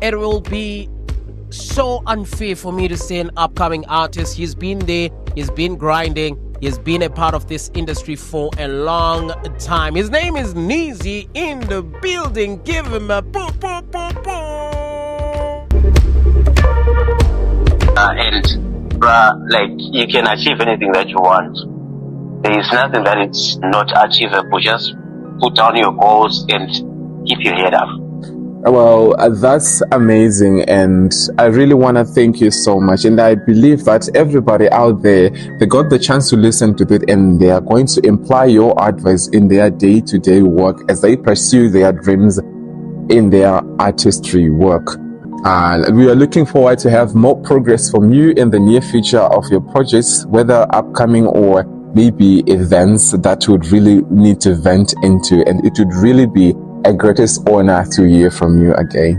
it will be so unfair for me to say an upcoming artist. He's been there, he's been grinding, he's been a part of this industry for a long time. His name is NEEZY in the building. Give him a boom, boom, boom, boom. Like, you can achieve anything that you want. There is nothing that is not achievable. Just put down your goals and keep your head up. Well, that's amazing, and I really want to thank you so much. And I believe that everybody out there, they got the chance to listen to it, and they are going to imply your advice in their day-to-day work as they pursue their dreams in their artistry work. And we are looking forward to have more progress from you in the near future of your projects, whether upcoming or maybe events that would really need to vent into, and it would really be a greatest honor to hear from you again.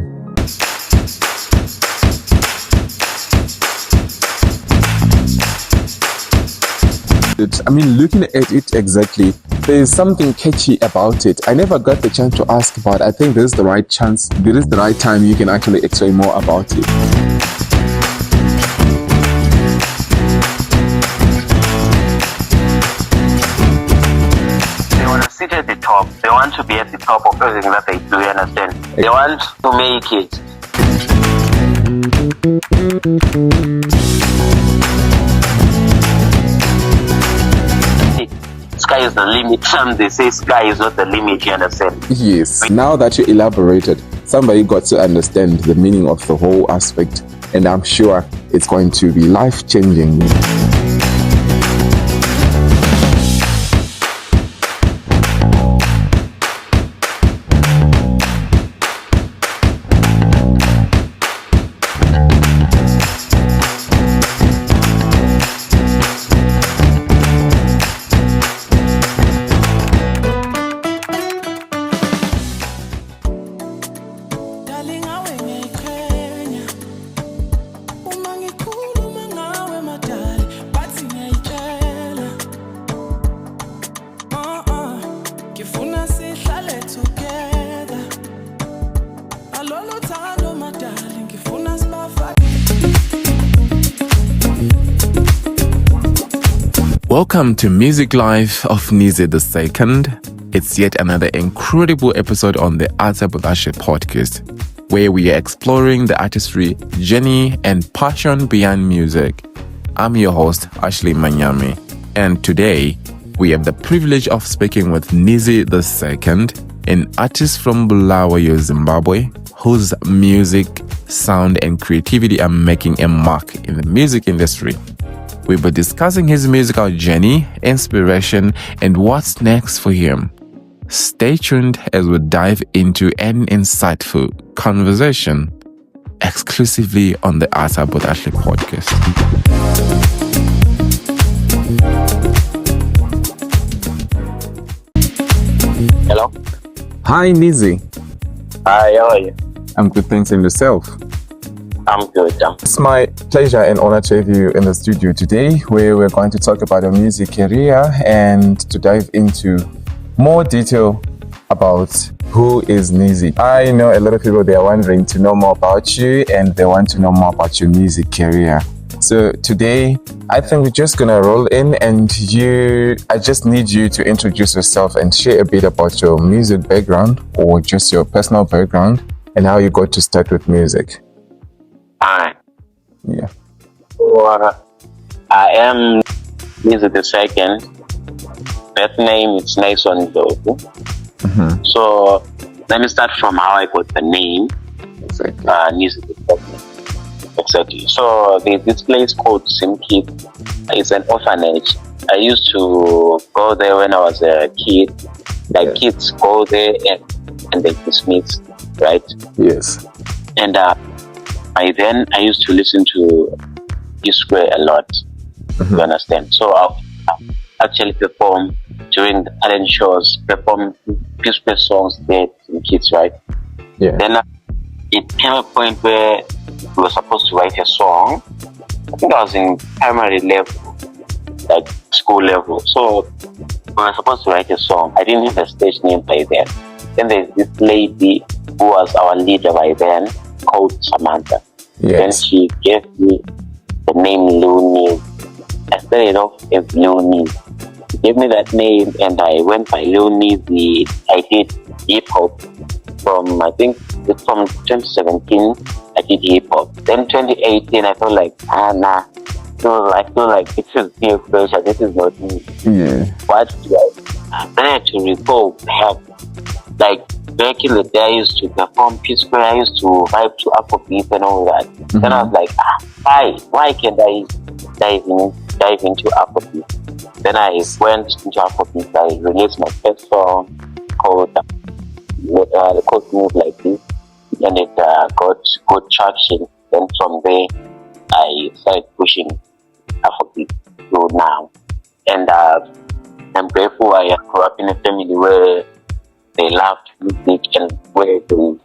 I mean, looking at it exactly, there's something catchy about it. I never got the chance to ask about it. I think this is the right chance, this is the right time you can actually explain more about it. Sit at the top. They want to be at the top of everything that they do, you understand? They want to make it. Sky is the limit. Some they say sky is not the limit, you understand? Yes. Now that you elaborated, somebody got to understand the meaning of the whole aspect, and I'm sure it's going to be life-changing. Welcome to Music Life of NEEZY II. It's yet another incredible episode on the Ata Budashe podcast, where we are exploring the artistry, journey, and passion beyond music. I'm your host, Ashley Manyami, and today we have the privilege of speaking with NEEZY II, an artist from Bulawayo, Zimbabwe, whose music, sound, and creativity are making a mark in the music industry. We'll be discussing his musical journey, inspiration, and what's next for him. Stay tuned as we dive into an insightful conversation exclusively on the Ata Budashe podcast. Hello? Hi, NEEZY. Hi, how are you? I'm good, thanks, and yourself? I'm good. It's my pleasure and honor to have you in the studio today, where we're going to talk about your music career and to dive into more detail about who is NEEZY. I know a lot of people, they are wondering to know more about you, and they want to know more about your music career. So today, I think we're just gonna roll in, and I just need you to introduce yourself and share a bit about your music background, or just your personal background, and how you got to start with music. Hi. Yeah. So, I am NEEZY II. Birth name is Nason Doku. Mm-hmm. So let me start from how I got the name. Exactly. NEEZY II. Exactly. So there's this place called Simkit. It's an orphanage. I used to go there when I was a kid. Like, kids go there and they dismiss, right? Yes. And I used to listen to E-Square a lot. Mm-hmm. You understand? So I actually perform during the talent shows, perform E-Square songs there in kids, right? Yeah. Then it came a point where we were supposed to write a song. I think I was in primary level, like school level. So we were supposed to write a song. I didn't have a stage name by then. Then there's this lady who was our leader by then. called Samantha. Then Yes. she gave me the name Looney. I started off as Looney. She gave me that name, and I went by Looney. I did hip hop from, I think it's from 2017. I did hip hop. Then 2018, I felt like nah. So I feel like this is peer pressure. This is not me. Yeah. What do I had to recall back, like back in the day, I used to perform Peace Square. I used to vibe to Afrobeat and all that. Then I was like, why can't I dive into Afrobeat? Then I went into Afrobeat. I released my first song called Move Like This, and it got good traction. Then from there, I started pushing Afrobeat to now, and I'm grateful I grew up in a family where they loved music and where they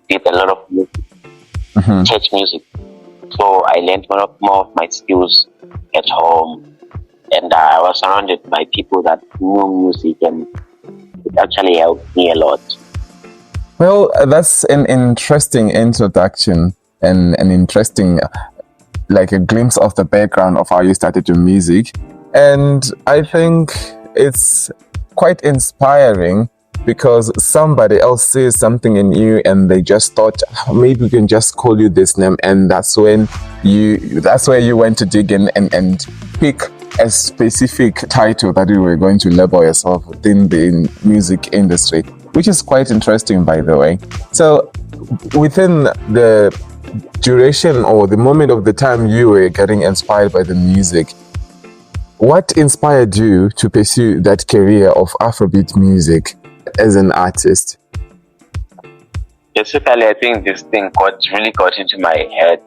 did a lot of music, church music. So I learned more of my skills at home, and I was surrounded by people that knew music, and it actually helped me a lot. Well, that's an interesting introduction and an interesting, like a glimpse of the background of how you started your music. And I think it's quite inspiring because somebody else sees something in you and they just thought, maybe we can just call you this name. And that's where you went to dig in and pick a specific title that you were going to label yourself within the music industry, which is quite interesting, by the way. So within the duration or the moment of the time you were getting inspired by the music, what inspired you to pursue that career of Afrobeat music as an artist? Basically, I think this thing really got into my head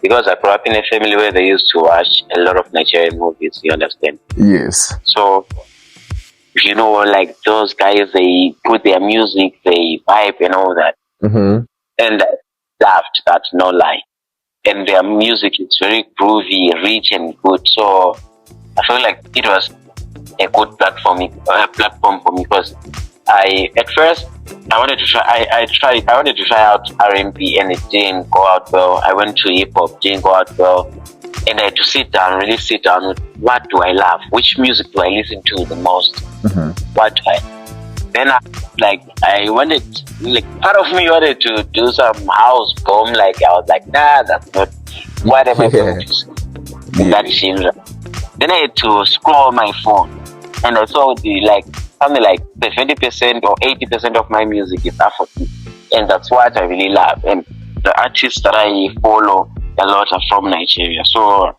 because I grew up in a family where they used to watch a lot of Nigerian movies, you understand? Yes. So, you know, like those guys, they put their music, they vibe and all that. And I laughed, that's no lie. And their music is very groovy, rich and good. So I feel like it was a good platform for me because at first I wanted to try out R&B and it didn't go out well. I went to hip hop, didn't go out well, and I had to really sit down with what do I love, which music do I listen to the most, what do I. Then I wanted, like part of me wanted to do some house boom, like I was like, nah, that's not what am I going to do. That genre. Then I had to scroll my phone and I saw something like 70% or 80% of my music is Afrobeat, and that's what I really love. And the artists that I follow a lot are from Nigeria. So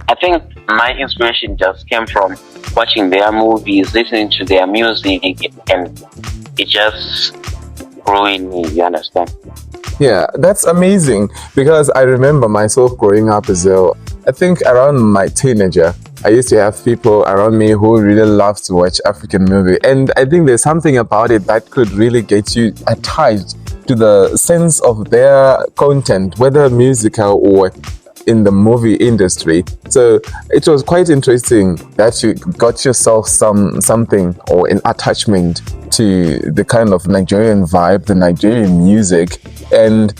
I think my inspiration just came from watching their movies, listening to their music, and it just grew in me, you understand? Yeah, that's amazing because I remember myself growing up as well. I think around my teenager, I used to have people around me who really love to watch African movie. And I think there's something about it that could really get you attached to the sense of their content, whether musical or in the movie industry. So it was quite interesting that you got yourself something or an attachment to the kind of Nigerian vibe, the Nigerian music. And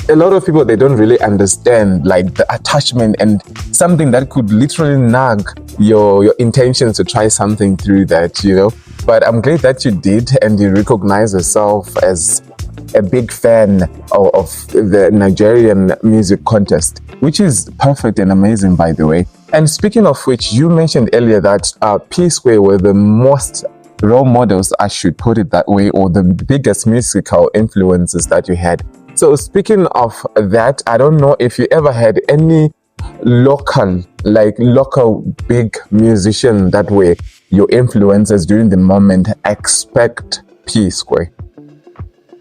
a lot of people, they don't really understand like the attachment and something that could literally nag your intentions to try something through that, you know. But I'm glad that you did and you recognize yourself as a big fan of the Nigerian music contest, which is perfect and amazing, by the way. And speaking of which, you mentioned earlier that P-Square were the most role models, I should put it that way, or the biggest musical influences that you had. So speaking of that, I don't know if you ever had any local big musician that were your influences during the moment, expect P-Square.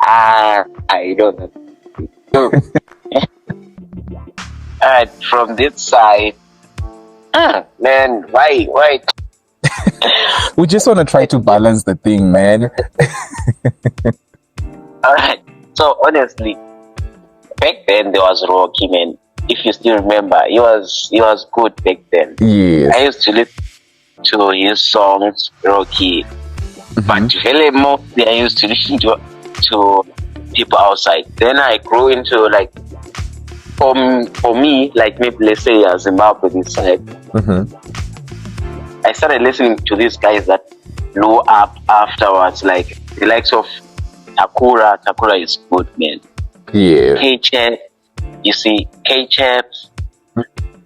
I don't know. Alright, from this side, man, why? We just want to try to balance the thing, man. Alright, so honestly, back then there was Rocky, man. If you still remember, he was good back then. Yes. I used to listen to his songs, Rocky. But really mostly I used to listen to people outside. Then I grew into like, for me, like maybe let's say Zimbabwe this side, I started listening to these guys that blew up afterwards, like the likes of Takura. Takura is good, man. Yeah. K-Chep, you see, K-Chep.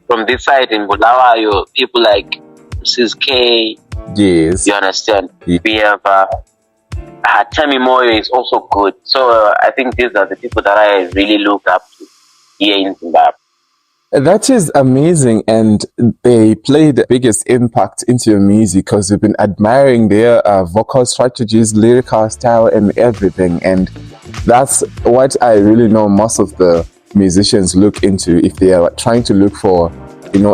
From this side in Bulawayo, people like Mrs. K. Yes. You understand? Yeah. We have Hatami Moyo is also good. So I think these are the people that I really look up to here in Zimbabwe. That is amazing, and they play the biggest impact into your music because we've been admiring their vocal strategies, lyrical style, and everything. And that's what I really know most of the musicians look into if they are trying to look for,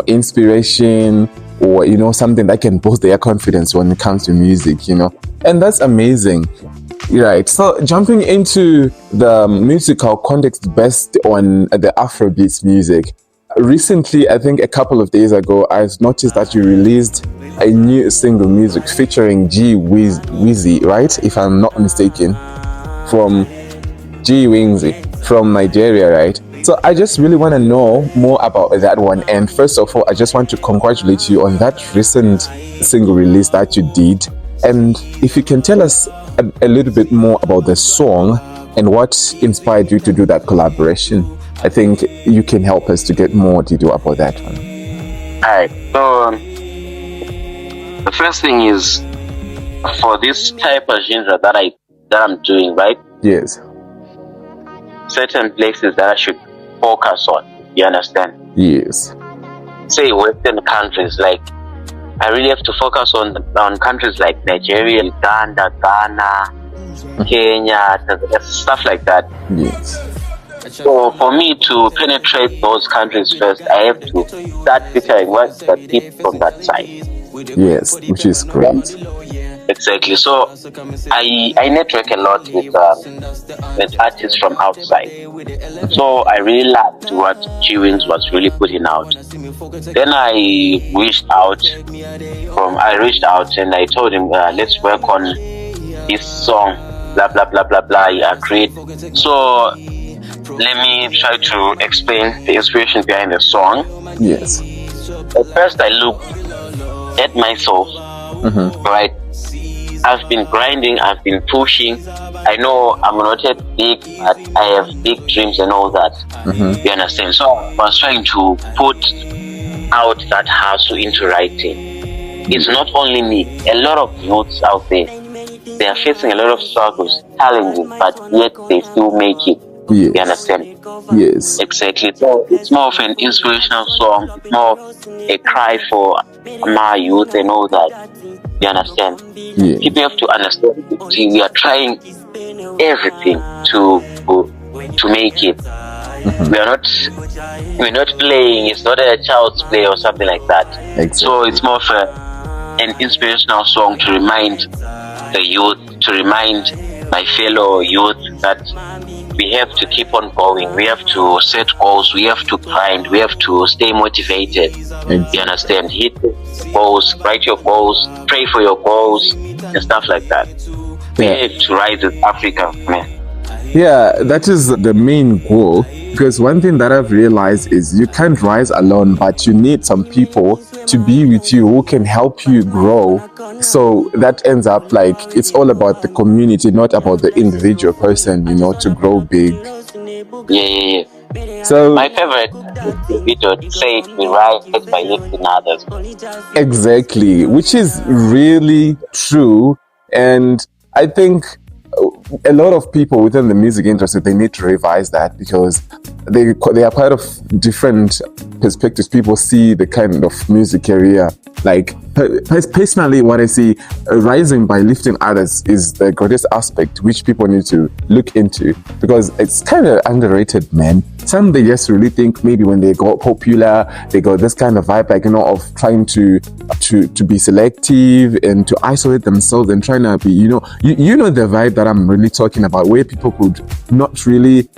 inspiration or, something that can boost their confidence when it comes to music, And that's amazing. Right. So jumping into the musical context based on the Afrobeats music. Recently, I think a couple of days ago, I noticed that you released a new single music featuring Wheezy, right? If I'm not mistaken, from Wheezy from Nigeria, right? So I just really want to know more about that one. And first of all, I just want to congratulate you on that recent single release that you did. And if you can tell us a little bit more about the song and what inspired you to do that collaboration, I think you can help us to get more detail about that one. Alright, so the first thing is for this type of genre that I'm doing, right? Yes. Certain places that I should focus on. You understand? Yes. Say Western countries, like I really have to focus on countries like Nigeria, Uganda, Ghana, Kenya, stuff like that. Yes. So for me to penetrate those countries first, I have to start featuring what the people from that side. Yes, which is great. Exactly. So I network a lot with artists from outside. So I really liked what G-Wings was really putting out. Then I reached out and I told him, let's work on this song, blah blah blah blah blah. He agreed. So let me try to explain the inspiration behind the song. Yes. At first I looked at myself, right? I've been grinding, I've been pushing. I know I'm not yet big, but I have big dreams and all that. You understand? So I was trying to put out that hustle into writing. It's not only me. A lot of youths out there, they are facing a lot of struggles, challenges, but yet they still make it. Yes. You understand? Yes. Exactly. So it's more of an inspirational song. It's more of a cry for my youth and all that. You understand? Yeah. People have to understand. See, we are trying everything to make it. We're not playing. It's not a child's play or something like that. Exactly. So it's more of an inspirational song to remind the youth, to remind my fellow youth that we have to keep on going. We have to set goals. We have to grind. We have to stay motivated. Exactly. You understand? Hit goals, write your goals, pray for your goals, and stuff like that. We have to rise as Africa, man. Yeah, that is the main goal. Because one thing that I've realized is you can't rise alone, but you need some people to be with you who can help you grow. So that ends up like it's all about the community, not about the individual person, to grow big. Yeah. So my favorite video say it we rise by lifting others. Exactly, which is really true. And I think a lot of people within the music industry, they need to revise that because they are part of different perspectives. People see the kind of music career. Like personally, what I see, rising by lifting others is the greatest aspect which people need to look into because it's kind of underrated, man. Some they just really think maybe when they got popular, they got this kind of vibe, like of trying to be selective and to isolate themselves and trying to be, the vibe that I'm really talking about, where people could not really,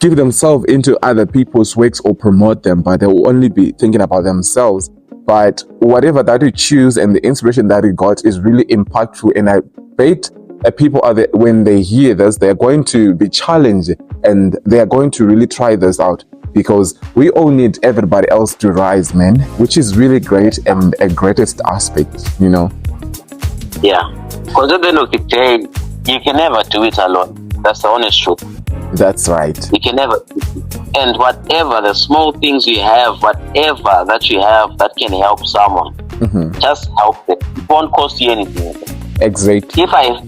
give themselves into other people's works or promote them, but they will only be thinking about themselves. But whatever that you choose and the inspiration that you got is really impactful, and I bet people are there, when they hear this, they're going to be challenged and they're going to really try this out, because we all need everybody else to rise, man, which is really great and a greatest aspect, you know. Yeah, because at the end of the day, you can never do it alone. That's the honest truth. That's right. You can never. And whatever the small things you have, whatever that you have that can help someone, just help them. It won't cost you anything. Exactly. If I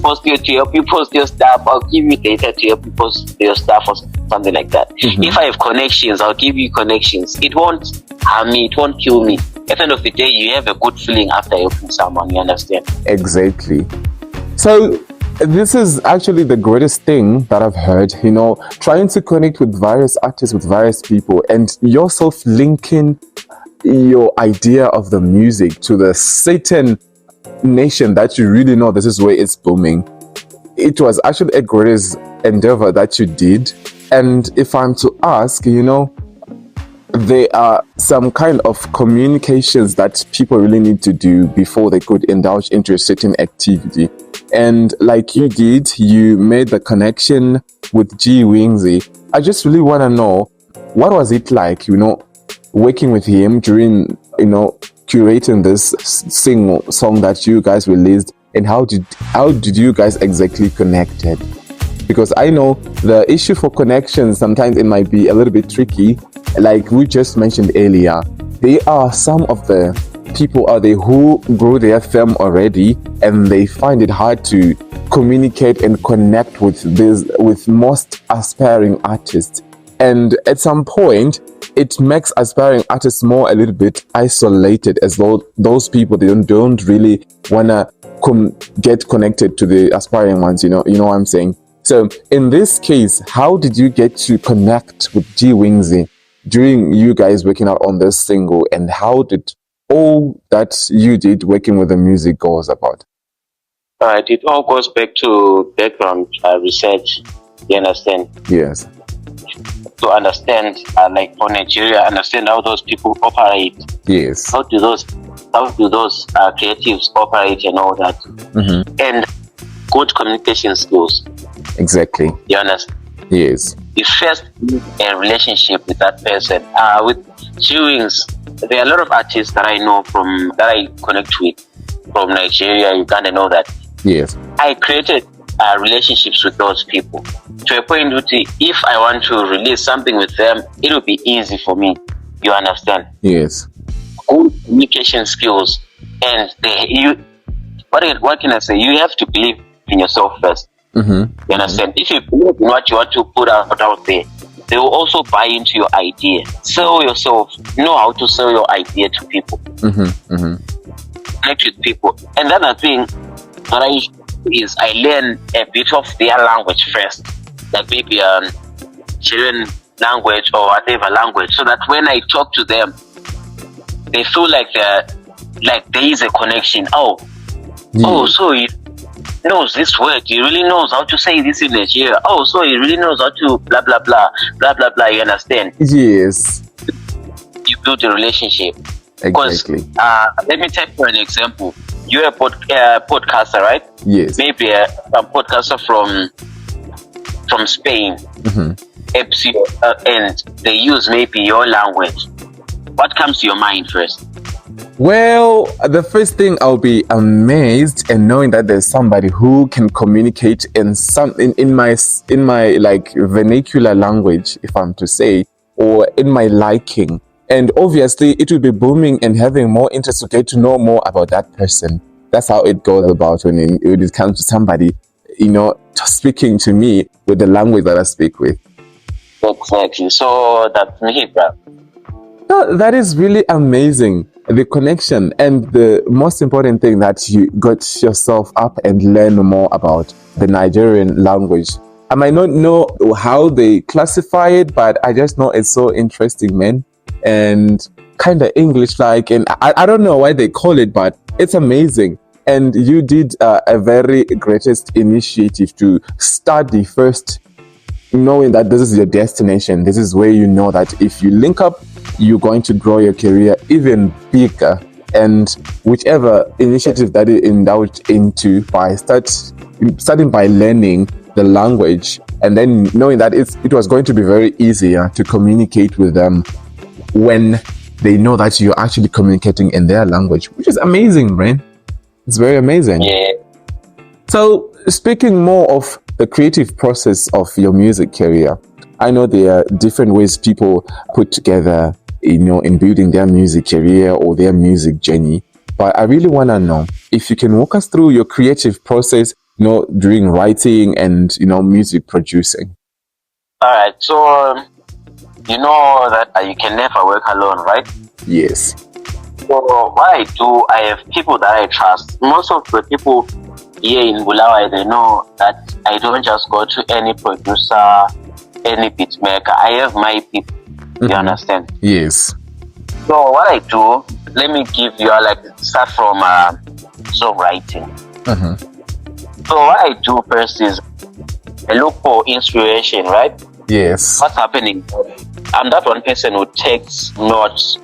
post you to help you post your stuff, I'll give you data to help you post your stuff or something like that. If I have connections, I'll give you connections. It won't harm me, it won't kill me. At the end of the day, you have a good feeling after helping someone, you understand? Exactly. So this is actually the greatest thing that I've heard, you know, trying to connect with various artists, with various people, and yourself linking your idea of the music to the certain nation that you really know this is where it's booming. It was actually a greatest endeavor that you did. And if I'm to ask, you know, there are some kind of communications that people really need to do before they could indulge into a certain activity. And like you did, you made the connection with G Wingsy. I just really want to know, what was it like, you know, working with him during, you know, curating this single song that you guys released, and how did you guys exactly connected? Because I know the issue for connections, sometimes it might be a little bit tricky. Like we just mentioned earlier, there are some of the people out there who grow their film already, and they find it hard to communicate and connect with most aspiring artists. And at some point, it makes aspiring artists more a little bit isolated, as though those people, they don't really wanna get connected to the aspiring ones. You know what I'm saying? So in this case, how did you get to connect with G Wingsy during you guys working out on this single, and how did all that you did working with the music goes about? It all goes back to background research. You understand? Yes. To understand, like for Nigeria, understand how those people operate. Yes. How do those creatives operate and all that, and good communication skills. Exactly. You understand? Yes. You first need a relationship with that person. With G-Wings, there are a lot of artists that I know that I connect with from Nigeria, Uganda, and all that. Yes. I created relationships with those people to a point that if I want to release something with them, it will be easy for me. You understand? Yes. Good communication skills, and what can I say? You have to believe in yourself first. You understand? If you believe in what you want to put out there, they will also buy into your idea. Sell yourself. Know how to sell your idea to people. Connect with people. And another thing that I is I learn a bit of their language first, like maybe Chilean language or whatever language, so that when I talk to them, they feel like there is a connection. Oh, so he knows this word. He really knows how to say this in Nigeria. Oh, so he really knows how to blah blah blah blah blah blah. You understand? Yes. You build a relationship. Exactly. Let me take for an example. You're a podcaster, right? Yes. Maybe a podcaster from Spain. And they use maybe your language. What comes to your mind first? Well, the first thing, I'll be amazed and knowing that there's somebody who can communicate in my like vernacular language, if I'm to say, or in my liking. And obviously, it will be booming and having more interest to get to know more about that person. That's how it goes about when it comes to somebody, you know, speaking to me with the language that I speak with. Exactly. So that's me, bro. No, that is really amazing. The connection, and the most important thing, that you got yourself up and learn more about the Nigerian language. I might not know how they classify it, but I just know it's so interesting, man. And kind of English-like, and I don't know why they call it, but it's amazing. And you did a very greatest initiative to study first, knowing that this is your destination. This is where you know that if you link up, you're going to grow your career even bigger. And whichever initiative that you indulged into, by start starting by learning the language and then knowing that it was going to be very easier to communicate with them when they know that you're actually communicating in their language, which is amazing, Brain. It's very amazing. Yeah. So speaking more of the creative process of your music career, I know there are different ways people put together, in building their music career or their music journey. But I really want to know if you can walk us through your creative process, during writing and, music producing. All right. So, you know that you can never work alone, right? Yes. So what I do, I have people that I trust. Most of the people here in Bulawayo, they know that I don't just go to any producer, any beat maker. I have my people. You understand? Yes. So what I do, let me give you start from songwriting. So what I do first is I look for inspiration, right? Yes. What's happening? I'm that one person who takes notes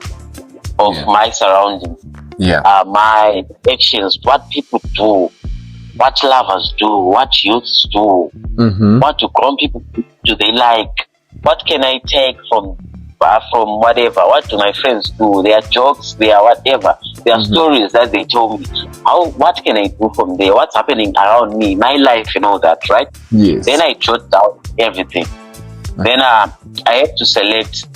of my surroundings, my actions, what people do, what lovers do, what youths do, what do grown people do they like, what can I take from whatever, what do my friends do, their jokes, their whatever, their stories that they told me, what can I do from there, what's happening around me, my life and all that, right? Yes. Then I jot down everything. Then I have to select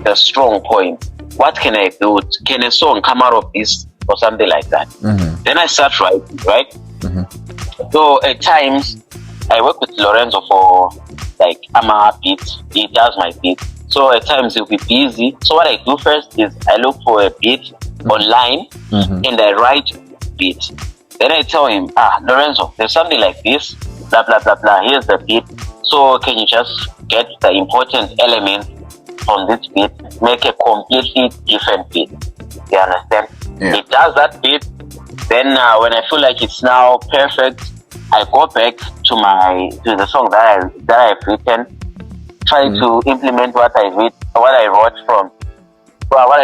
the strong point. What can I do? Can a song come out of this or something like that? Then I start writing, right? So at times I work with Lorenzo for Amaha beat. He does my beat. So at times he'll be busy. So what I do first is I look for a beat online and I write beat. Then I tell him, Lorenzo, there's something like this, blah blah blah blah. Here's the beat. So can you just get the important element on this beat, make a completely different beat? You understand? Yeah. It does that beat. Then when I feel like it's now perfect, I go back to the song that I've written, try to implement what I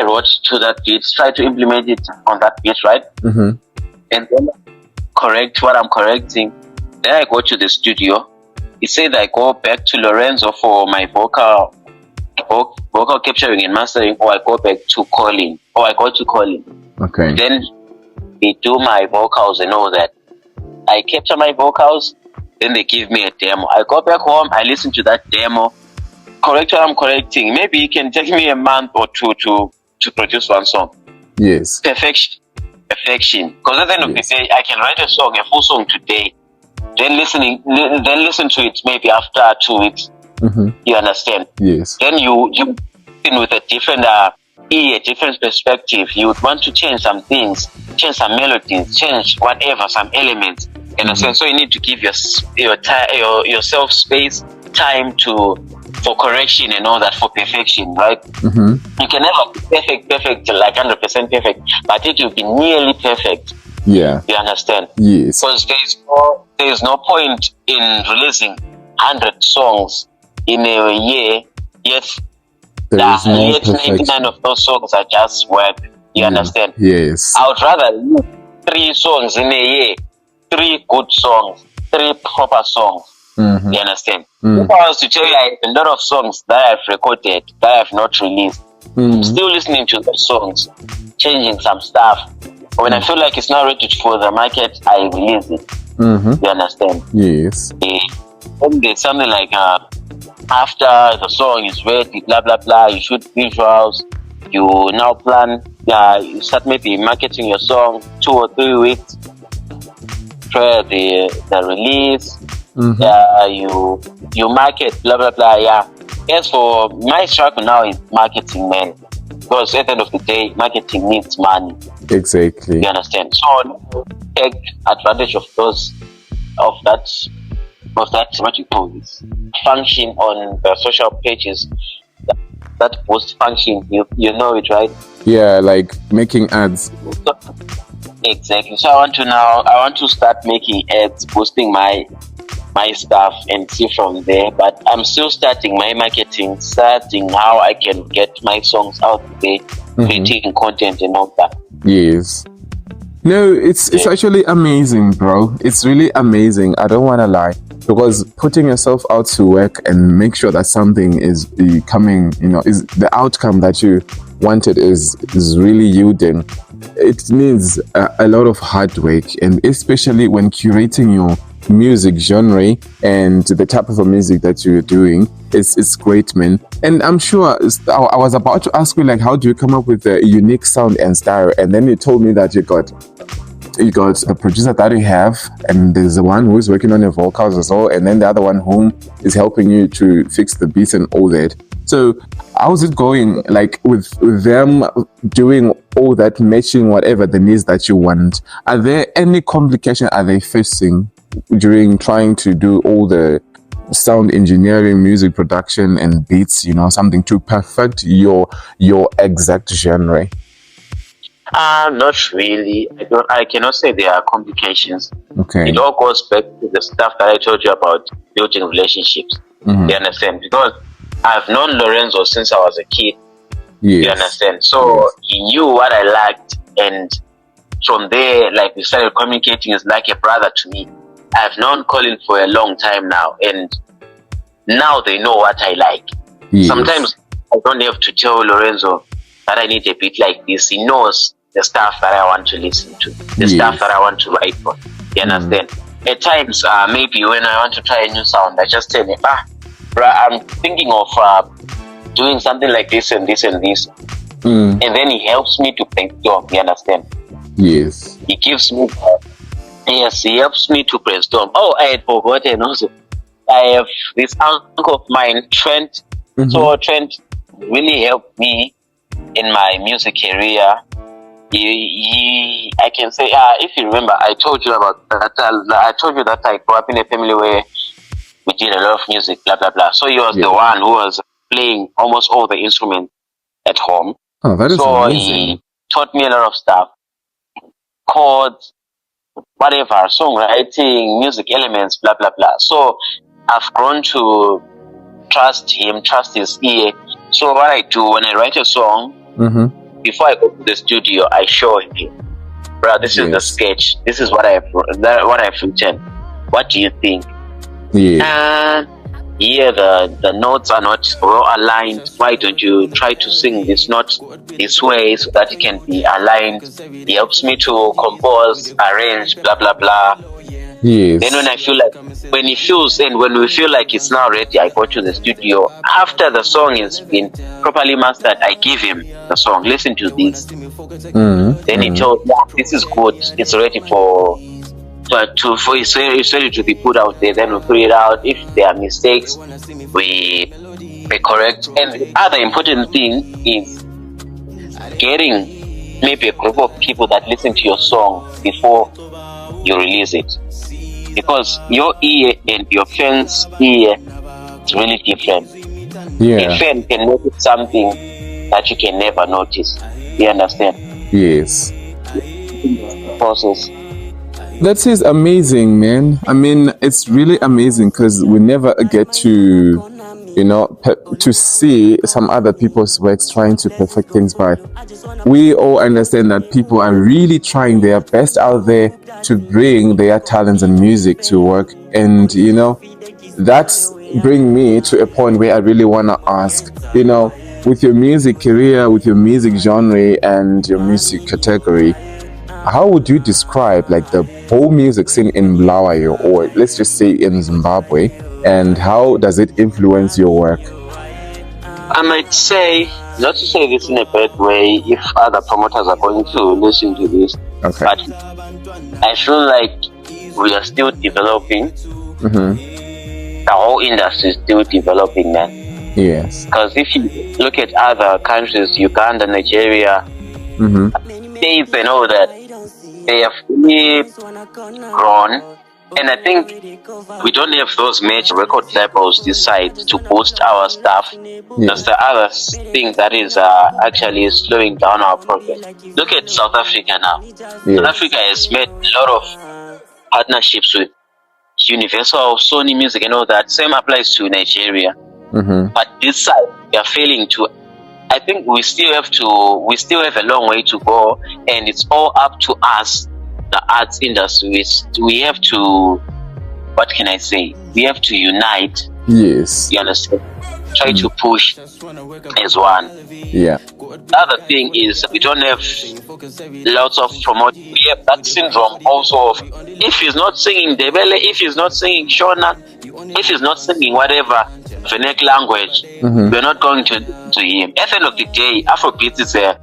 wrote to that beat, try to implement it on that beat, right? And then correct what I'm correcting. Then I go to the studio. He said I go back to Lorenzo for my vocal capturing and mastering, or I go back to Colin, or I go to Colin. Okay. Then they do my vocals and all that. I capture my vocals, then they give me a demo. I go back home, I listen to that demo, correct what I'm correcting. Maybe it can take me a month or two to produce one song. Yes. Perfection. Because at the end of the day, I can write a full song today, then listen to it maybe after 2 weeks. You understand? Yes. Then you in with a different different perspective. You would want to change some things, change some melodies, change whatever, some elements. You understand? So you need to give yourself space, time for correction and all that, for perfection, right? You can never be perfect, like 100% perfect, but it will be nearly perfect. Yeah. You understand? Yes. Because there is no point in releasing 100 songs in a year, yet 99 of those songs are just work. You understand? Yes. I would rather use 3 songs in a year, 3 good songs, 3 proper songs. You understand? If I was to tell you I have a lot of songs that I've recorded that I have not released, I'm still listening to those songs, changing some stuff. When I feel like it's not ready for the market, I release it. You understand? Yes. When there's something like after the song is ready, blah blah blah, you shoot visuals, you now plan, you start maybe marketing your song 2 or 3 weeks prior the release. You market, blah blah blah. As for my struggle now is marketing, man, because at the end of the day, marketing needs money. Exactly. You understand? So take advantage of that what you call this function on the social pages, that post function. You know it, right? Yeah, like making ads. Exactly. So I want to start making ads, posting my stuff and see from there. But I'm still starting my marketing, starting how I can get my songs out there, creating content and all that. Yes. No, it's Yeah. actually amazing, bro. It's really amazing. I don't want to lie, because putting yourself out to work and make sure that something is becoming, is the outcome that you wanted is really yielding. It needs a lot of hard work, and especially when curating your music genre and the type of music that you're doing, it's great, man. And I'm sure I was about to ask you, like, how do you come up with a unique sound and style? And then you told me that you got a producer that you have, and there's the one who's working on your vocals as well, and then the other one whom is helping you to fix the beats and all that. So how's it going, like, with them doing all that, matching whatever the needs that you want? Are there any complication are they facing during trying to do all the sound engineering, music production, and beats, something to perfect your exact genre? Not really. I cannot say there are complications. Okay. It all goes back to the stuff that I told you about building relationships. You understand? Because I've known Lorenzo since I was a kid. Yes. You understand? So he knew what I liked, and from there, like, we started communicating as like a brother to me. I've known Colin for a long time now, and now they know what I like. Yes. Sometimes I don't have to tell Lorenzo that I need a beat like this. He knows the stuff that I want to listen to, the stuff that I want to write for. You understand? At times, maybe when I want to try a new sound, I just tell him, bro, I'm thinking of doing something like this and this and this. And then he helps me to brainstorm. You understand? Yes. He gives me, he helps me to brainstorm. Oh, I had forgotten also. I have this uncle of mine, Trent. So Trent really helped me in my music career. I can say, if you remember, I told you about that. I told you that I grew up in a family where we did a lot of music, blah blah blah. So he was the one who was playing almost all the instruments at home. Oh, that is amazing. He taught me a lot of stuff, chords, whatever, songwriting, music elements, blah blah blah. So I've grown to trust him, trust his ear. So what I do when I write a song, before I go to the studio, I show him, bro, this is the sketch. This is what I've written. What do you think? Yeah. The notes are not well aligned. Why don't you try to sing this note this way so that it can be aligned? He helps me to compose, arrange, blah blah blah. Yes. Then when we feel like it's now ready, I go to the studio. After the song has been properly mastered, I give him the song. Listen to this. Then he tells me, this is good. It's ready it's ready to be put out there. Then we put it out. If there are mistakes, we correct. And the other important thing is getting maybe a group of people that listen to your song before you release it. Because your ear and your fan's ear is really different. A fan can notice something that you can never notice. You understand? Yes. Process. That is amazing, man. I mean, it's really amazing because we never get to, to see some other people's works trying to perfect things, but we all understand that people are really trying their best out there to bring their talents and music to work. And, that's bring me to a point where I really want to ask, with your music career, with your music genre and your music category, how would you describe like the whole music scene in Bulawayo, or let's just say in Zimbabwe, and how does it influence your work? I might say, not to say this in a bad way, if other promoters are going to listen to this, okay, but I feel like we are still developing. The whole industry is still developing, man. Yes. Because if you look at other countries, Uganda, Nigeria, states and all that, they have really grown. And I think we don't have those major record labels this side to boost our stuff. That's the other thing that is actually slowing down our progress. Look at South Africa now. South Africa has made a lot of partnerships with Universal, Sony Music and all that. Same applies to Nigeria. But this side, we are failing to. I think we still have a long way to go, and it's all up to us the arts industry, we have to, what can I say? We have to unite. Yes. You understand? Try to push as one. Yeah. The other thing is we don't have lots of promoting. We have that syndrome also of if he's not singing Debele, if he's not singing Shona, if he's not singing whatever vernacular language, we're not going to him. At the end of the day, Afrobeat is a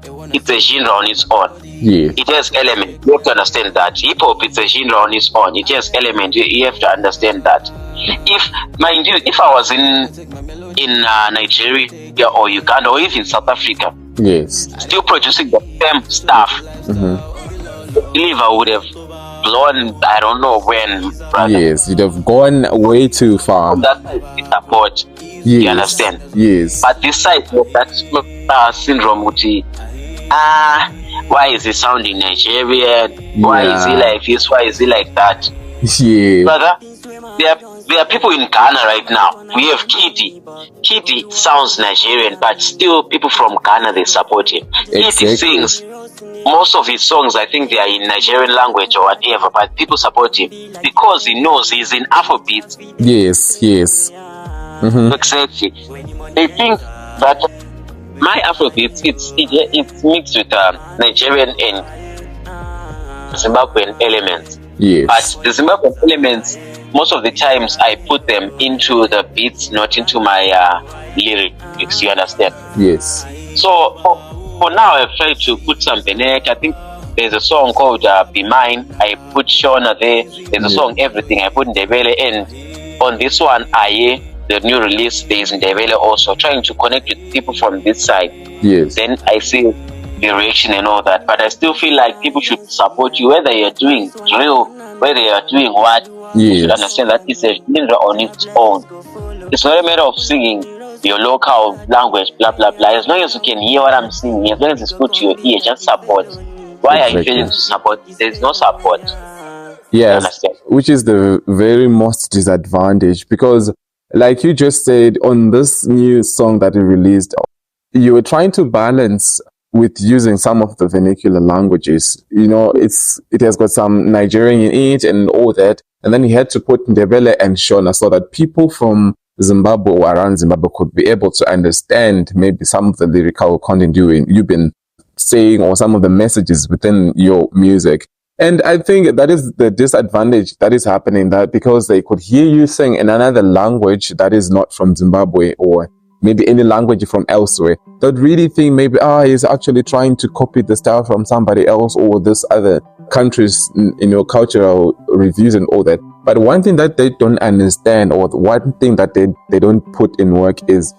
genre on its own. Yeah. It has elements. You have to understand that. Hip hop is a genre on its own. It has elements. You have to understand that. If, mind you, if I was in Nigeria or Uganda or even South Africa, yes, still producing the same stuff, I believe I would have blown, I don't know when, brother. Yes, you'd have gone way too far. That's the support. Yes. You understand? Yes. But this side of that syndrome, why is he sounding Nigerian? Why is he like this? Why is he like that? Yeah. Brother, there are people in Ghana right now. We have Kitty. Kitty sounds Nigerian, but still people from Ghana, they support him. Exactly. Kitty sings, most of his songs, I think they are in Nigerian language or whatever, but people support him because he knows he's in Afrobeat. Yes, yes. Exactly. They think that my Afrobeat, it's mixed with Nigerian and Zimbabwean elements. Yes. But the Zimbabwean elements, most of the times I put them into the beats, not into my lyrics, you understand? Yes. So for now, I've tried to put some Benek. I think there's a song called Be Mine. I put Shona there. There's a song Everything. I put Ndebele. And on this one, Aye, the new release, there's Ndebele also. Trying to connect with people from this side. Yes. Then I see the reaction and all that. But I still feel like people should support you, whether you're doing drill, whether you're doing what. You should understand that it's a genre on its own. It's not a matter of singing your local language, blah blah blah. As long as you can hear what I'm singing, as long as it's good to your ear, just support. Why are you failing to support? There's no support. Yes, which is the very most disadvantage, because like you just said, on this new song that you released, you were trying to balance with using some of the vernacular languages. You know, it has got some Nigerian in it and all that. And then you had to put Ndebele and Shona so that people from Zimbabwe or around Zimbabwe could be able to understand maybe some of the lyrical content you've been saying or some of the messages within your music. And I think that is the disadvantage that is happening, that because they could hear you sing in another language that is not from Zimbabwe or maybe any language from elsewhere, they'd really think maybe, he's actually trying to copy the style from somebody else or this other country's, cultural reviews and all that. But one thing that they don't understand, or one thing that they don't put in work, is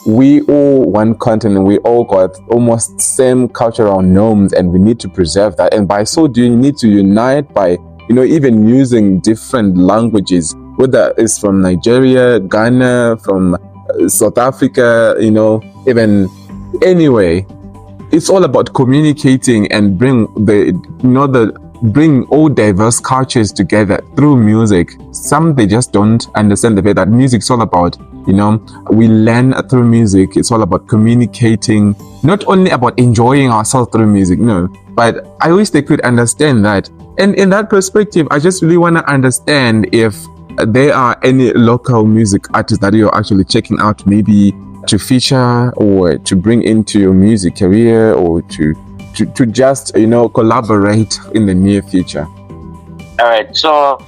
we all one continent, we all got almost same cultural norms, and we need to preserve that. And by so doing, you need to unite by, even using different languages, whether it's from Nigeria, Ghana, from South Africa, even anyway. It's all about communicating and bring all diverse cultures together through music. Some, they just don't understand the way that music's all about, we learn through music. It's all about communicating, not only about enjoying ourselves through music, no, but I wish they could understand that. And in that perspective, I just really want to understand if there are any local music artists that you're actually checking out, maybe to feature or to bring into your music career, or to just collaborate in the near future. All right, so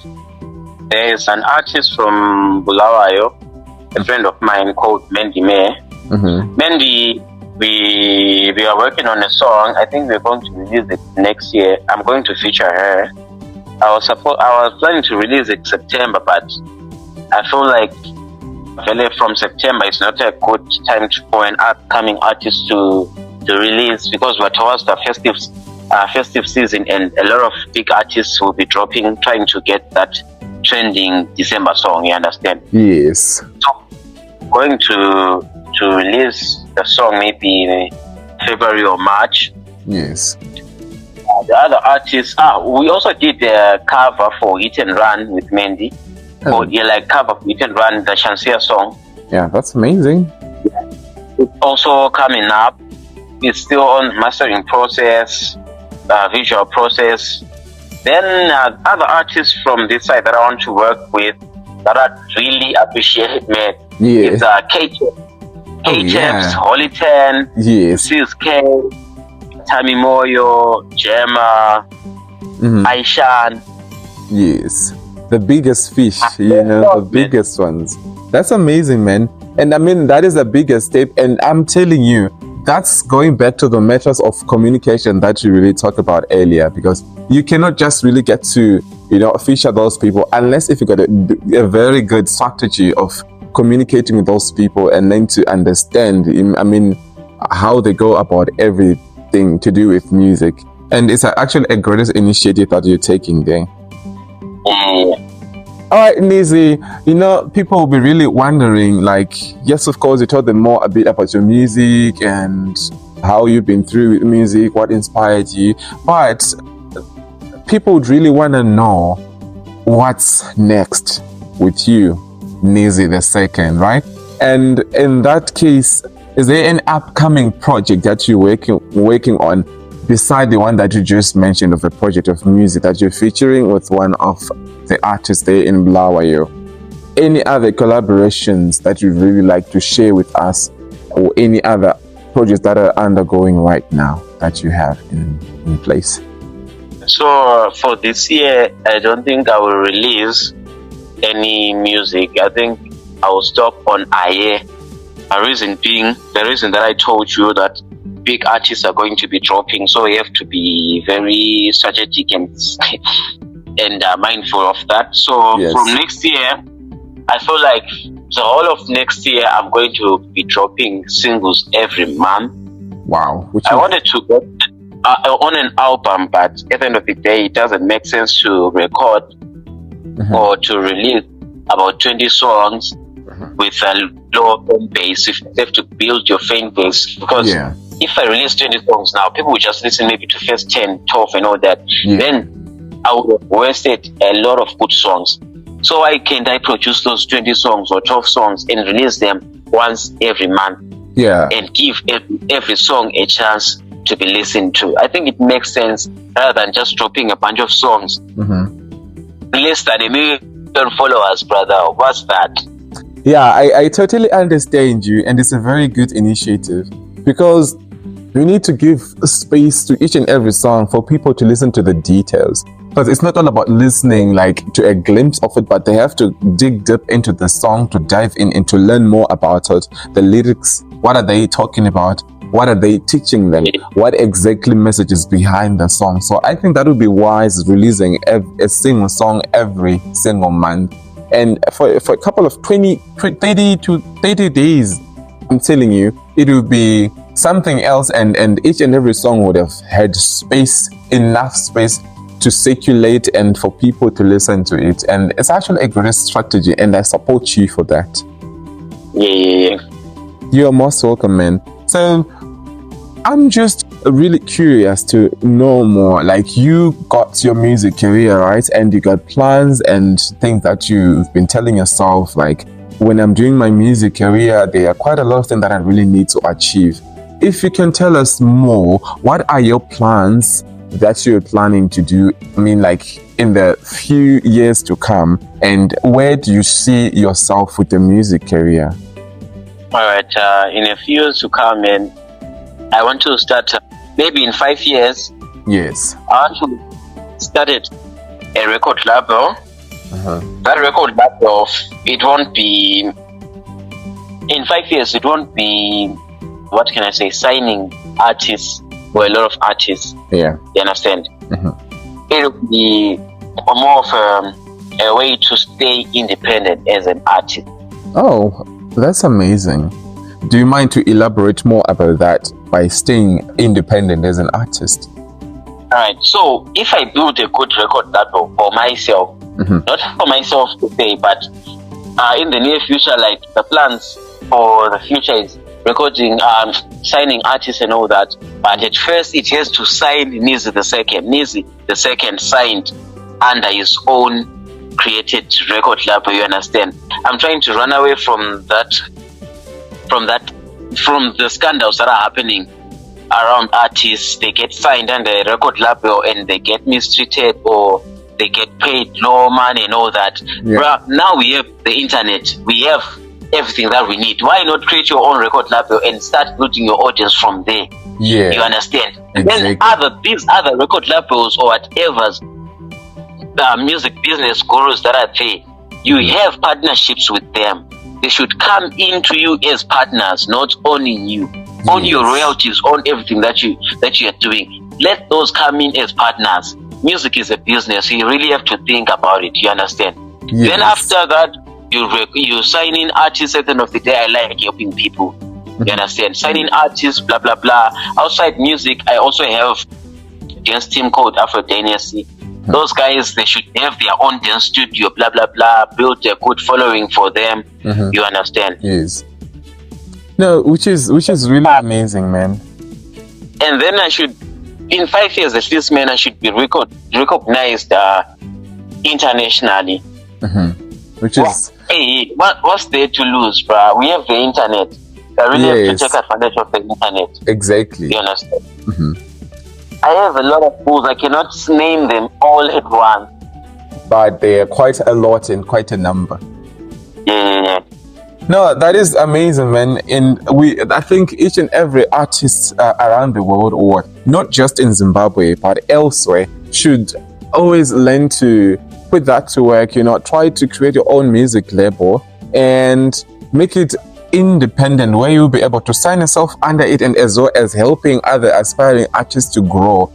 there's an artist from Bulawayo, a friend of mine called Mandy May. Mandy, we are working on a song. I think we're going to release it next year. I'm going to feature her. I was planning to release it September, but I feel like from September it's not a good time for an upcoming artist to release, because we're towards the festive season, and a lot of big artists will be trying to get that trending December song, you understand? Yes. So going to release the song maybe in February or March. Yes. The other artists, we also did a cover for Hit and Run with Mandy. Cover for Hit and Run, the Shansia song. Yeah, that's amazing. It's also coming up. It's still on mastering process, visual process. Then other artists from this side that I want to work with that I really appreciate, man. Yeah. It's K-Chaps, Holy 10, Yes. CSK, Tami Moyo, Gemma, Aishan. Yes. The biggest fish, the biggest ones. That's amazing, man. And I mean, that is the biggest step. And I'm telling you, that's going back to the matters of communication that you really talked about earlier, because you cannot just really get to, feature those people unless if you got a very good strategy of communicating with those people and then to understand, how they go about everything to do with music. And it's actually a greatest initiative that you're taking there. All right, NEEZY, people will be really wondering, yes, of course, you told them more a bit about your music and how you've been through with music, what inspired you, but people would really want to know what's next with you, NEEZY II, right? And in that case, is there an upcoming project that you're working on beside the one that you just mentioned of a project of music that you're featuring with one of the artists there in Bulawayo? Any other collaborations that you'd really like to share with us, or any other projects that are undergoing right now that you have in place? So for this year, I don't think I will release any music. I think I will stop on Aye. The reason being, the reason that I told you that big artists are going to be dropping, so you have to be very strategic and mindful of that. So from next year, I feel like the whole of next year I'm going to be dropping singles every month. Wow. I wanted to get on an album, but at the end of the day, it doesn't make sense to record or to release about 20 songs with a low fan base. If you have to build your fan base, because if I release 20 songs now, people will just listen maybe to first 10, 12 and all that. Then I would have wasted a lot of good songs. So why can't I produce those 20 songs or 12 songs and release them once every month? And give every song a chance to be listened to. I think it makes sense rather than just dropping a bunch of songs. Less than 1 million followers, brother. What's that? Yeah, I totally understand you, and it's a very good initiative, because we need to give space to each and every song for people to listen to the details. Because it's not all about listening to a glimpse of it, but they have to dig deep into the song to dive in and to learn more about it. The lyrics, what are they talking about? What are they teaching them? What exactly message is behind the song? So I think that would be wise, releasing a single song every single month. And for a couple of 30 to 30 days, I'm telling you, it will be something else, and each and every song would have had enough space to circulate and for people to listen to it. And it's actually a great strategy, and I support you for that. Yeah. You're most welcome, man. So I'm just really curious to know more. You got your music career, right? And you got plans and things that you've been telling yourself, when I'm doing my music career, there are quite a lot of things that I really need to achieve. If you can tell us more, what are your plans that you're planning to do? In the few years to come, and where do you see yourself with the music career? All right, in a few years to come, and I want to start maybe in 5 years. Yes. I want to start a record label. That record label, it won't be, in 5 years, it won't be, what can I say, signing artists or a lot of artists. Yeah. You understand? It will be more of a way to stay independent as an artist. Oh, that's amazing. Do you mind to elaborate more about that, by staying independent as an artist? Alright, so if I build a good record label for myself, not for myself to say, but in the near future, the plans for the future is recording, signing artists and all that. But at first, it has to sign NEEZY II. NEEZY II signed under his own created record label. You understand? I'm trying to run away from the scandals that are happening around artists, they get signed under a record label and they get mistreated or they get paid low money and all that. Yeah. But now we have the internet, we have everything that we need. Why not create your own record label and start building your audience from there? Yeah. You understand? Exactly. Then these other record labels or whatever's music business gurus that are there, you have partnerships with them. They should come into you as partners, not owning you. Own your royalties, own everything that you are doing. Let those come in as partners. Music is a business. You really have to think about it. You understand? Yes. Then after that, you sign in artists. At the end of the day, I like helping people. You understand? Sign in artists, blah blah blah. Outside music, I also have a dance team called Afro Dynasty. Those guys, they should have their own dance studio, blah blah blah. Build a good following for them. You understand? Yes. No, which is really amazing, man. And then I should, in 5 years at least, man, I should be recognized internationally. Which is Hey, what's there to lose, bro? We have the internet. I really have to take advantage of the internet. Exactly. You understand? I have a lot of tools. I cannot name them all at once. But they are quite a lot and quite a number. Yeah. No, that is amazing, man. And I think each and every artist around the world, or not just in Zimbabwe, but elsewhere, should always learn to put that to work. You know, try to create your own music label and make it independent, where you'll be able to sign yourself under it, and as well as helping other aspiring artists to grow.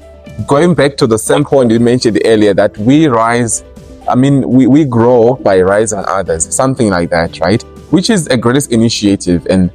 Going back to the same point you mentioned earlier, that we grow by rising others, something like that, right? Which is a greatest initiative. And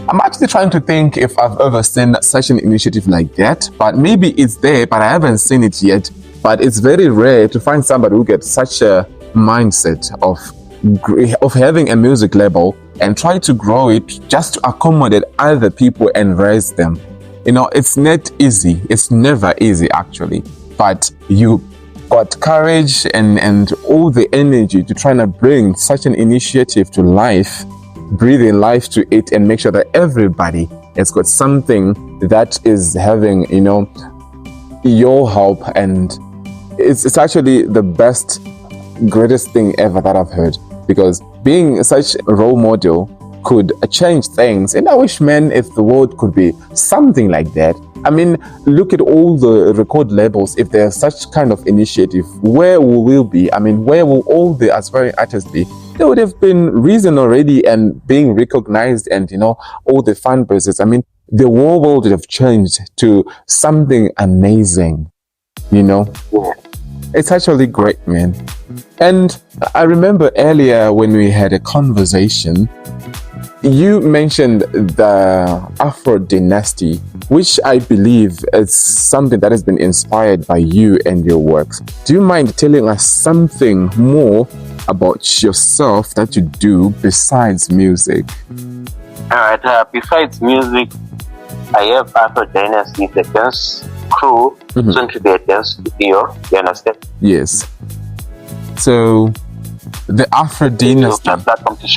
I'm actually trying to think if I've ever seen such an initiative like that, but maybe it's there, but I haven't seen it yet. But it's very rare to find somebody who gets such a mindset of having a music label and try to grow it just to accommodate other people and raise them. You know, it's not easy. It's never easy, actually. But you got courage and all the energy to try to bring such an initiative to life, breathing life to it, and make sure that everybody has got something that is having, you know, your help. And it's actually the best, greatest thing ever that I've heard, because being such a role model could change things. And I wish, man, if the world could be something like that. I mean, look at all the record labels. If there's such kind of initiative, where will we be? I mean, where will all the aspiring artists be? They would have been risen already and being recognized, and, you know, all the fan bases. I mean, the whole world would have changed to something amazing, you know? It's actually great, man. And I remember earlier when we had a conversation, you mentioned the Afro Dynasty, which I believe is something that has been inspired by you and your works. Do you mind telling us something more about yourself that you do besides music? All right. Besides music, I have Afro Dynasty, the dance crew, soon to be a dance studio. You understand? Yes. So, the Afro Dynasty, platform to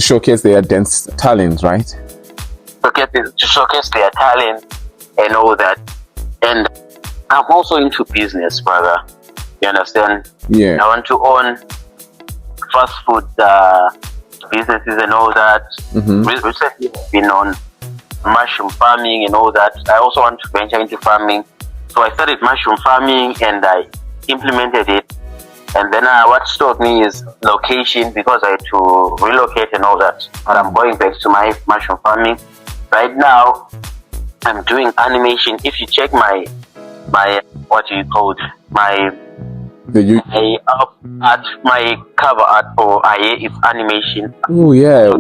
showcase their dance talent, right? To showcase their talent and all that. And I'm also into business, brother. You understand? Yeah. I want to own fast food businesses and all that. Recently, I've been on mushroom farming and all that. I also want to venture into farming. So I started mushroom farming and I implemented it. And then what stopped me is location, because I had to relocate and all that. But I'm going back to my mushroom farming. Right now, I'm doing animation. If you check my what do you call it? My cover art for is animation. Oh yeah,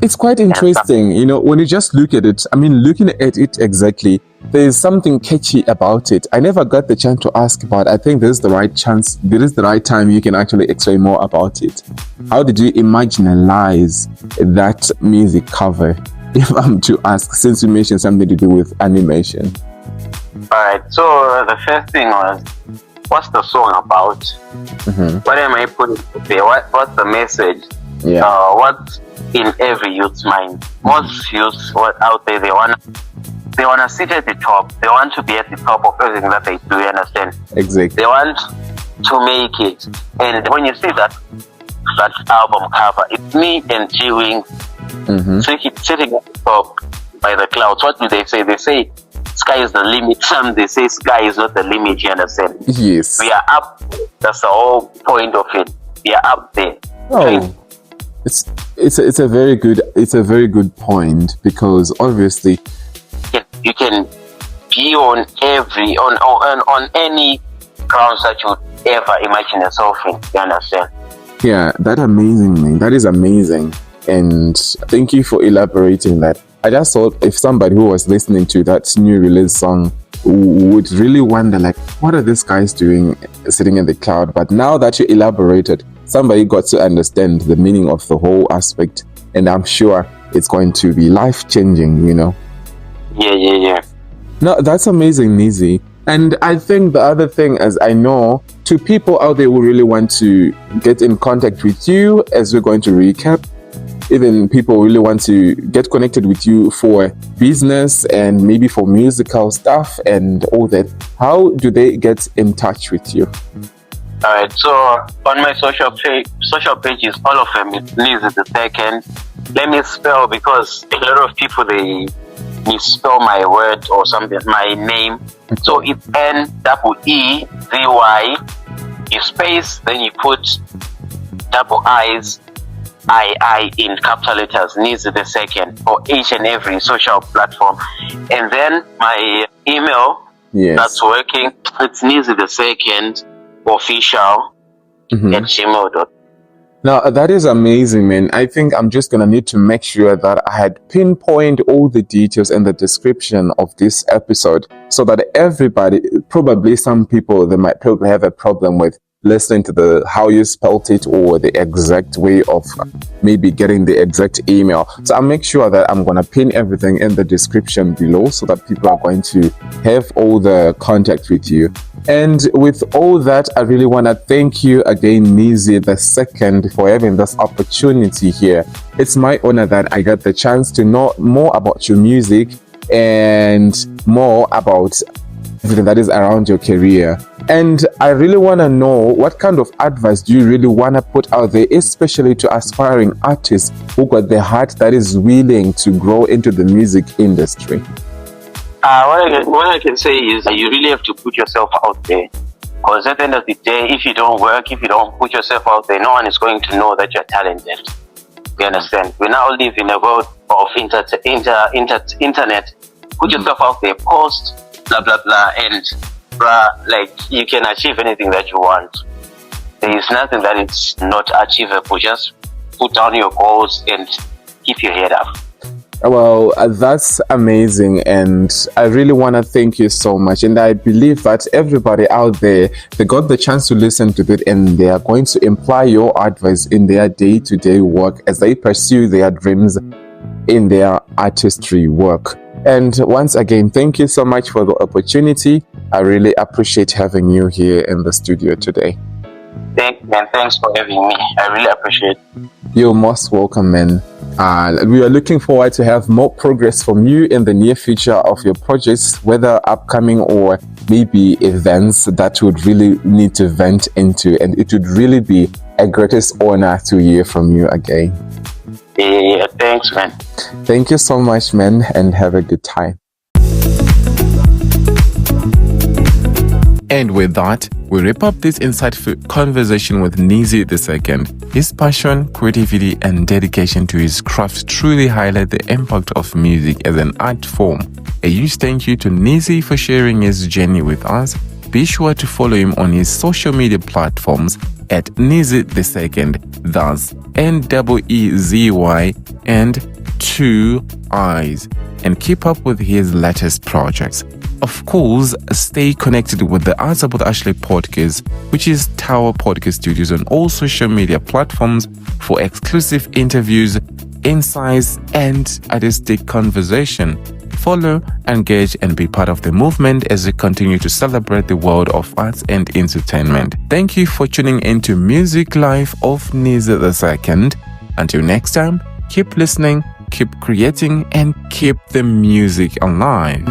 it's quite interesting. You know, when you just look at it, I mean, looking at it exactly, there is something catchy about it. I never got the chance to ask about it. I think this is the right chance. This is the right time you can actually explain more about it. How did you imaginize that music cover? If I'm to ask, since you mentioned something to do with animation. Alright, so the first thing was, what's the song about? What am I putting there? What's the message? what's in every youth's mind. Most youths out there, they wanna sit at the top. They want to be at the top of everything that they do. You understand? Exactly. They want to make it. And when you see that album cover, it's me and G Wing sitting at the top by the clouds. What do they say? They say sky is the limit. Some they say sky is not the limit. You understand? Yes. We are up. That's the whole point of it. We are up there. Oh, it's a very good point, because obviously you can be on any grounds that you would ever imagine yourself in. You understand? Yeah, that is amazing, and thank you for elaborating that. I just thought if somebody who was listening to that new release song would really wonder, like, what are these guys doing sitting in the cloud? But now that you elaborated, somebody got to understand the meaning of the whole aspect, and I'm sure it's going to be life-changing, you know? Yeah. No, that's amazing, NEEZY. And I think the other thing is, I know to people out there who really want to get in contact with you, as we're going to recap, even people really want to get connected with you for business and maybe for musical stuff and all that, how do they get in touch with you? All right, so on my social pages, all of them, it's NEEZY II. Let me spell, because a lot of people, they misspell my word or something, my name. So it's NEEZY, you space, then you put double I's, II in capital letters, NEEZY II, for each and every social platform. And then my email, that's working, it's NEEZY II official at gmail.com. Now, that is amazing, man. I think I'm just going to need to make sure that I had pinpoint all the details in the description of this episode, so that everybody, probably some people, they might probably have a problem with listening to how you spelt it or the exact way of maybe getting the exact email. So I'll make sure that I'm going to pin everything in the description below, so that people are going to have all the contact with you. And with all that, I really want to thank you again, NEEZY II, for having this opportunity here. It's my honor that I got the chance to know more about your music and more about everything that is around your career. And I really want to know, what kind of advice do you really want to put out there, especially to aspiring artists who got the heart that is willing to grow into the music industry? What I can say is that you really have to put yourself out there. Because at the end of the day, if you don't work, if you don't put yourself out there, no one is going to know that you're talented. You understand? We now live in a world of internet. Put yourself out there, post, blah, blah, blah, and like, you can achieve anything that you want. There is nothing that is not achievable. Just put down your goals and keep your head up. Well, that's amazing, and I really want to thank you so much. And I believe that everybody out there, they got the chance to listen to it, and they are going to imply your advice in their day-to-day work as they pursue their dreams in their artistry work. And once again, thank you so much for the opportunity. I really appreciate having you here in the studio today. Thanks for having me. I really appreciate it. You're most welcome, man. We are looking forward to have more progress from you in the near future of your projects, whether upcoming or maybe events that would really need to vent into. And it would really be a greatest honor to hear from you again. Yeah, thanks, man. Thank you so much, man, and have a good time. And with that, we wrap up this insightful conversation with NEEZY II. His passion, creativity, and dedication to his craft truly highlight the impact of music as an art form. A huge thank you to NEEZY for sharing his journey with us. Be sure to follow him on his social media platforms at NEEZY II, thus NEEZY and 2 I's, and keep up with his latest projects. Of course, stay connected with the Arts About Ashley podcast, which is TAHWA Podcast Studios, on all social media platforms for exclusive interviews, insights, and artistic conversation. Follow, engage, and be part of the movement as we continue to celebrate the world of arts and entertainment. Thank you for tuning into Music Life of NEEZY II. Until next time, keep listening, keep creating, and keep the music alive.